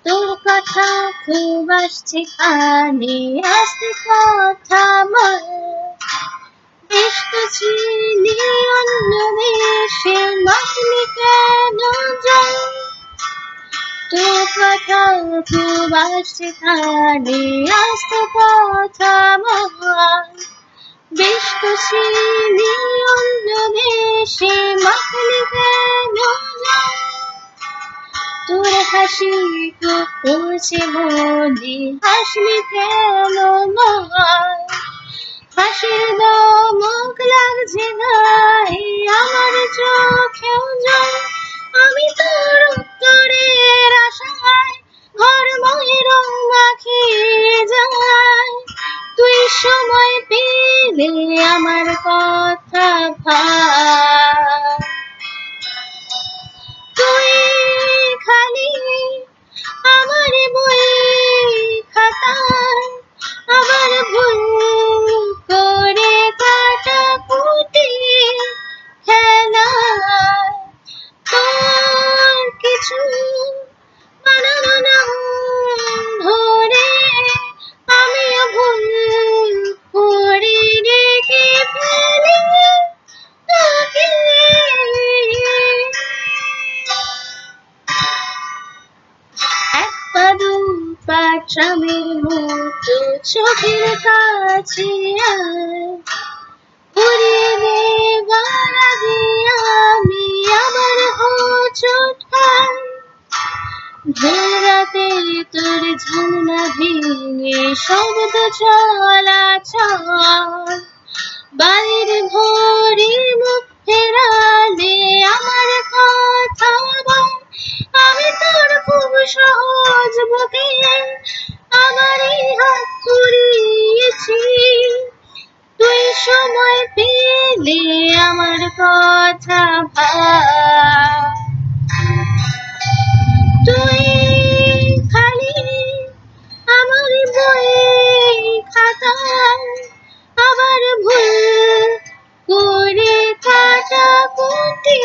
তোর কথা খুব আসছে কানে, আসতে কথা বল। বেশ তো ছিলি অন্য দেশে, মাসলি কেন যাই? তোর কথা খুব আসছে কানে, আসতে কথা বল। বেশ তো ছিলি অন্য দেশে, মাসলি কেন যাই? তোর হাসি খুব পড়ছে মনে, হাসলি কেন নয়? হাসির দমক লাগছে গায়ে, আমার চোখেও জল। আমি তোর উত্তরের আশায় ঘরময় রং মাখিয়ে যাই। তুই সময় পেলে আমার কথা ভাব। তুই খালি আমার বই খাতায় আবার ভুল করে কাটাকুটি খেলায়। তোর কিছু বানানো নাম ধরে আমিও ভুল করে রেখে ফেলি তোকে। এক পা দু পা ট্রামের মতো চোখের কাছে আয়। উড়িয়ে দেবার আগে আমি আবার হোঁচট খাই। ভোর রাতে তোর ঝালনা ভেঙে শব্দ চলাচল। বাড়ির ভোরে মুখ ফেরালে আমার কথা বল। আমি তোর খুব সহজ বুকে আমারই হাত পুড়িয়েছি। তুই সময় পেলে আমার কথা ভাব। তুই খালি আমার বই খাতায় আবার ভুল করে কাটাকুটি